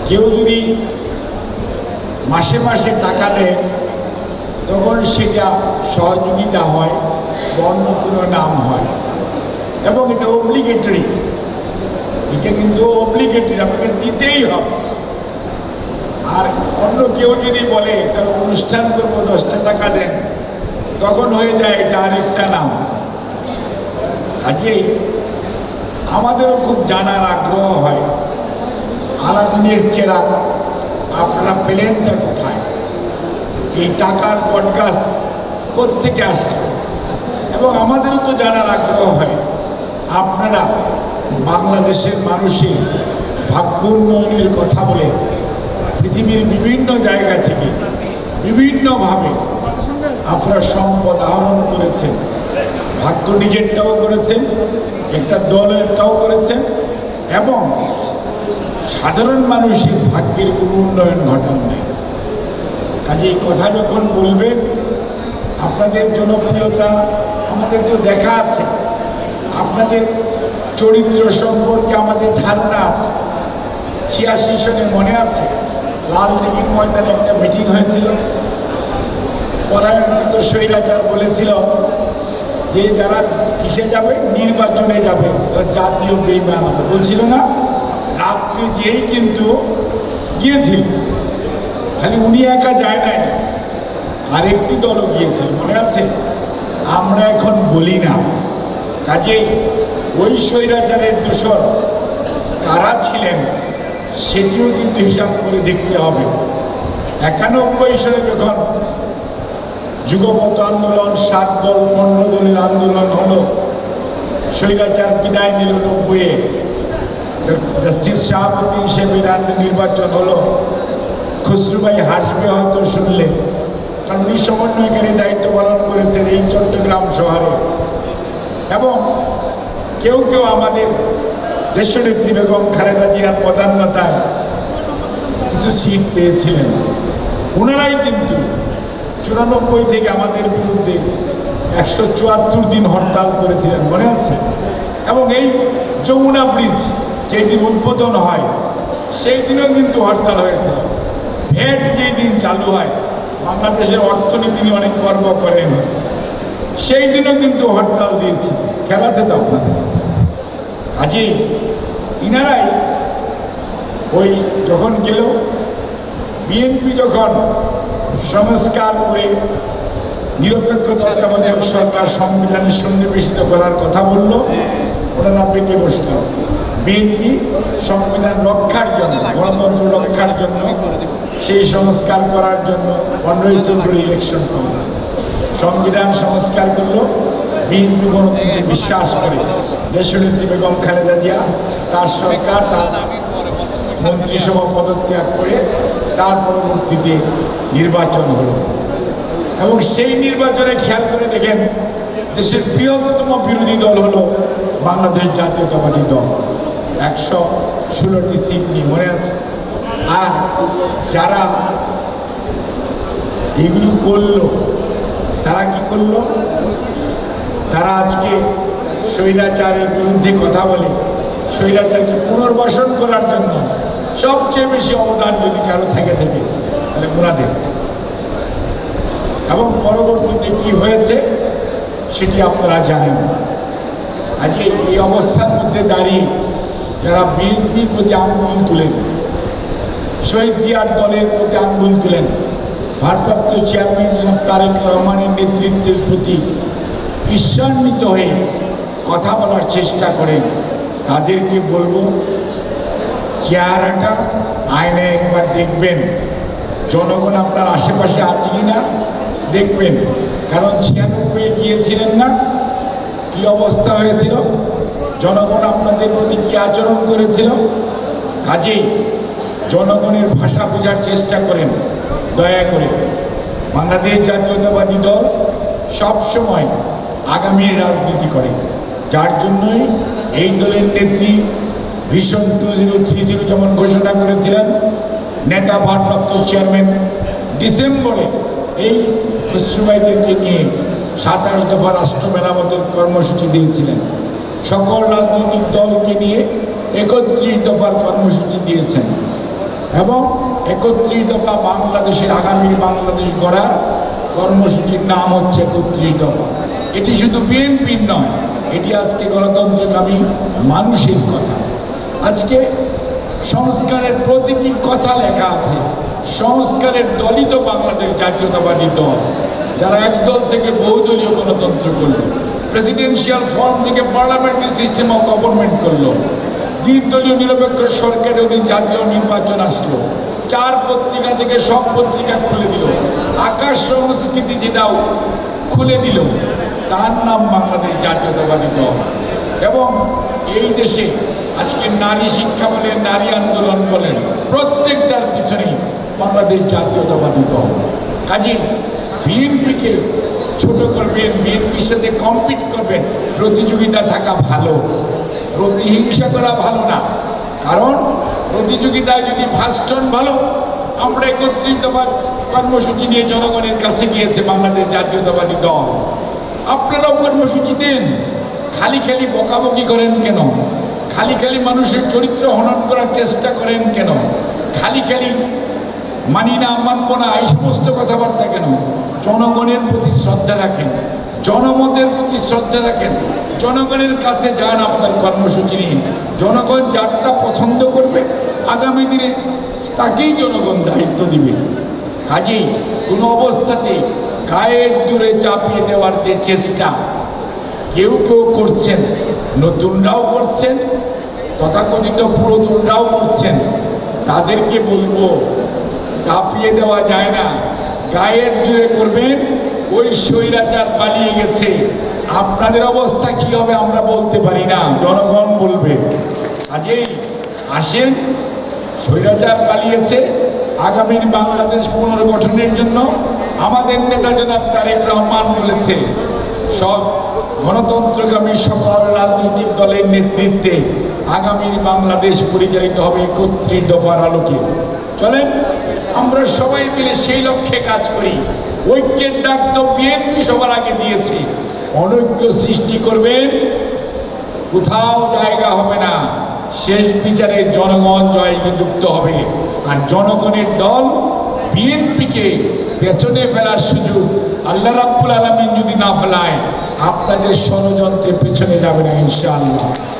কেউ যদি মাসে মাসে টাকা দেয় তখন সেটা সহযোগিতা হয়, অন্য কোনো নাম হয়, এবং এটা অব্লিগেটরি। এটা কিন্তু অব্লিগেটরি, আপনাকে দিতেই হবে। আর অন্য কেউ যদি বলে একটা অনুষ্ঠান করবো 10টা টাকা দেন, তখন হয়ে যায় এটা আরেকটা নাম। কাজেই আমাদেরও খুব জানার আগ্রহ হয়, আলাদিনের চেরাগ আপনারা পেলেনটা কোথায়, এই টাকার পডকাস্ট কোত্থেকে আসে, এবং আমাদেরও তো জানার আগ্রহ হয় আপনারা বাংলাদেশের মানুষের ভাগ্য উন্নয়নের কথা বলে পৃথিবীর বিভিন্ন জায়গা থেকে বিভিন্নভাবে আপনারা সম্পদ আহরণ করেছেন, ভাগ্য নিজেরটাও করেছেন, একটা দলেরটাও করেছেন, এবং সাধারণ মানুষের ভাগ্যের কোনো উন্নয়ন ঘটান নেই। কাজে এই কথা যখন বলবেন, আপনাদের জনপ্রিয়তা আমাদের তো দেখা আছে, আপনাদের চরিত্র সম্পর্কে আমাদের ধারণা আছে। 86 সনে মনে আছে লালদিঘির ময়দানে একটা মিটিং হয়েছিল, পরায়ণকৃত স্বৈরাচার বলেছিল যে যারা কিসে যাবে, নির্বাচনে যাবে, তারা জাতীয় বেঈমান বলছিল না। রাত্রে যেই কিন্তু গিয়েছিল, খালি উনি একা যায় নাই, আরেকটি দলও গিয়েছিল, মনে আছে? আমরা এখন বলি না। কাজেই ওই স্বৈরাচারের দূষণ কারা ছিলেন সেটিও কিন্তু হিসাব করে দেখতে হবে। 91 সালে যখন যুগপৎ আন্দোলন, 7 দল 15 দলের আন্দোলন হলো, স্বৈরাচার বিদায় নিল 90-এ, জাস্টিস শাহাবুদ্দিন সাহেবের নির্বাচন হলো। খসরু ভাই হাসবে হয়তো শুনলে, কারণ উনি সমন্বয়কারী দায়িত্ব পালন করেছেন এই চট্টগ্রাম শহরে, এবং কেউ কেউ আমাদের দেশনেত্রী বেগম খালেদা জিয়ার প্রধানতায় কিছু সিট পেয়েছিলেন। ওনারাই কিন্তু 94 থেকে আমাদের বিরুদ্ধে 174 দিন হরতাল করেছিলেন, মনে আছে? এবং এই যমুনা ব্রিজ যেই দিন উদ্বোধন হয় সেই দিনও কিন্তু হরতাল হয়েছিল। ভ্যাট যেই দিন চালু হয়, বাংলাদেশের অর্থনীতি নিয়ে অনেক গর্ব করেন, সেই দিনও কিন্তু হরতাল দিয়েছে। খেলা আছে তো আপনার। আজই ইনারাই ওই যখন গেল, বিএনপি যখন সংস্কার করে নিরপেক্ষ তত্ত্বাবধায়ক সরকার সংবিধানে সন্নিবেশিত করার কথা বলল, ওনারা পেটে বসল। বিএনপি সংবিধান রক্ষার জন্য, গণতন্ত্র রক্ষার জন্য, সেই সংস্কার করার জন্য 15ই ফেব্রুয়ারি ইলেকশন করল, সংবিধান সংস্কার করলো। বিএনপি গণতন্ত্রে বিশ্বাস করে, দেশনেত্রী বেগম খালেদা জিয়া তার সরকার তার মন্ত্রিসভা পদত্যাগ করে তার পরবর্তীতে নির্বাচন হলো, এবং সেই নির্বাচনে খেয়াল করে দেখেন দেশের বৃহত্তম বিরোধী দল হলো বাংলাদেশ জাতীয়তাবাদী দল, 116টি সিট নিয়ে, মনে আছে? আর যারা এইগুলো করলো তারা কি করলো? তারা আজকে স্বৈরাচারের বিরুদ্ধে কথা বলে, স্বৈরাচারকে পুনর্বাসন করার জন্য সবচেয়ে বেশি অবদান যদি কারো থেকে তাহলে ওনাদের। এবং পরবর্তীতে কি হয়েছে সেটি আপনারা জানেন। আজকে এই অবস্থার মধ্যে দাঁড়িয়ে যারা বিএনপির প্রতি আঙ্গুল তুলেন, শহীদ জিয়ার দলের প্রতি আঙ্গুল তুলেন, ভারপ্রাপ্ত চেয়ারম্যান জনাব তারেক রহমানের নেতৃত্বের প্রতি ঈর্ষান্বিত হয়ে কথা বলার চেষ্টা করেন, তাদেরকে বলবো চেহারাটা আয়নায় একবার দেখবেন। জনগণ আপনার আশেপাশে আছে কি না দেখবেন, কারণ 96 গিয়েছিলেন না, কি অবস্থা হয়েছিল, জনগণ আপনাদের প্রতি কি আচরণ করেছিল। কাজেই জনগণের ভাষা বোঝার চেষ্টা করেন দয়া করে। বাংলাদেশ জাতীয়তাবাদী দল সবসময় আগামীর রাজনীতি করে, যার জন্যই এই দলের নেত্রী ভিশন 2030 যেমন ঘোষণা করেছিলেন, নেতা ভারপ্রাপ্ত চেয়ারম্যান ডিসেম্বরে এই খসরুভাইদেরকে নিয়ে 27 দফা রাষ্ট্র মেরামতের কর্মসূচি দিয়েছিলেন। সকল রাজনৈতিক দলকে নিয়ে 31 দফার কর্মসূচি দিয়েছেন। এবং 31 দফা বাংলাদেশে আগামী বাংলাদেশ গড়ার কর্মসূচির নাম হচ্ছে 31 দফা। এটি শুধু বিএনপির নয়, এটি আজকে গণতন্ত্রকামী মানুষের কথা। আজকে সংস্কারের প্রতিটি কথা লেখা আছে। সংস্কারের দলই তো বাংলাদেশ জাতীয়তাবাদী দল, যারা একদল থেকে বহুদলীয় গণতন্ত্র করল, প্রেসিডেন্সিয়াল ফর্ম থেকে পার্লামেন্টারি সিস্টেম অফ গভর্নমেন্ট করলো, নির্দলীয় নিরপেক্ষ সরকারের অধীন জাতীয় নির্বাচন আসলো, 4 পত্রিকা থেকে সব পত্রিকা খুলে দিল, আকাশ সংস্কৃতি যেটাও খুলে দিল, তার নাম বাংলাদেশ জাতীয়তাবাদী দল। এবং এই দেশে আজকে নারী শিক্ষা বলেন, নারী আন্দোলন বলেন, প্রত্যেকটার পিছনেই বাংলাদেশ জাতীয়তাবাদী দল। কাজে বিএনপিকে ছোট করবেন, বিএনপির সাথে কম্পিট করবেন, প্রতিযোগিতা থাকা ভালো, প্রতিহিংসা করা ভালো না। কারণ প্রতিযোগিতায় যদি ফার্স্ট হন ভালো। আমরা 31 দফা কর্মসূচি নিয়ে জনগণের কাছে গিয়েছে বাংলাদেশ জাতীয়তাবাদী দল। আপনারাও কর্মসূচি দেন, খালি খালি বকাবকি করেন কেন? খালি খালি মানুষের চরিত্র হনন করার চেষ্টা করেন কেন? খালি খালি মানি না, মানব না, এই সমস্ত কথাবার্তা কেন? জনগণের প্রতি শ্রদ্ধা রাখেন, জনমতের প্রতি শ্রদ্ধা রাখেন, জনগণের কাছে যান আপনার কর্মসূচি নিয়ে। জনগণ যারটা পছন্দ করবে আগামী দিনে তাকেই জনগণ দায়িত্ব দিবে। কাজেই কোনো অবস্থাতেই গায়ের জোরে চাপিয়ে দেওয়ার যে চেষ্টা কেউ কেউ করছেন, নতুনরাও করছেন, তথাকথিত পুরাতনরাও করছেন, তাদেরকে বলবো চাপিয়ে দেওয়া যায় না। গায়ের জোরে করবেন, ওই স্বৈরাচার পালিয়ে গেছে, আপনাদের অবস্থা কি হবে আমরা বলতে পারি না, জনগণ বলবে। কাজেই আসেন, স্বৈরাচার পালিয়েছে, আগামীর বাংলাদেশ পুনর্গঠনের জন্য আমাদের নেতা জনাব তারেক রহমান বলেছে সব গণতন্ত্রগামী সকল রাজনৈতিক দলের নেতৃত্বে আগামীর বাংলাদেশ পরিচালিত হবে 31 দফার আলোকে। চলেন আমরা সবাই মিলে সেই লক্ষ্যে কাজ করি। ঐক্যের ডাক তো বিএনপি সবার আগে দিয়েছে, অনৈক্য সৃষ্টি করবেন, কোথাও জায়গা হবে না। শেষ বিচারে জনগণ জয়যুক্ত হবে। আর জনগণের দল বিএনপিকে পেছনে ফেলার সুযোগ আল্লাহ রাব্বুল আলামিন যদি না ফেলায়, আপনাদের ষড়যন্ত্রের পেছনে যাবে না ইনশাআল্লাহ।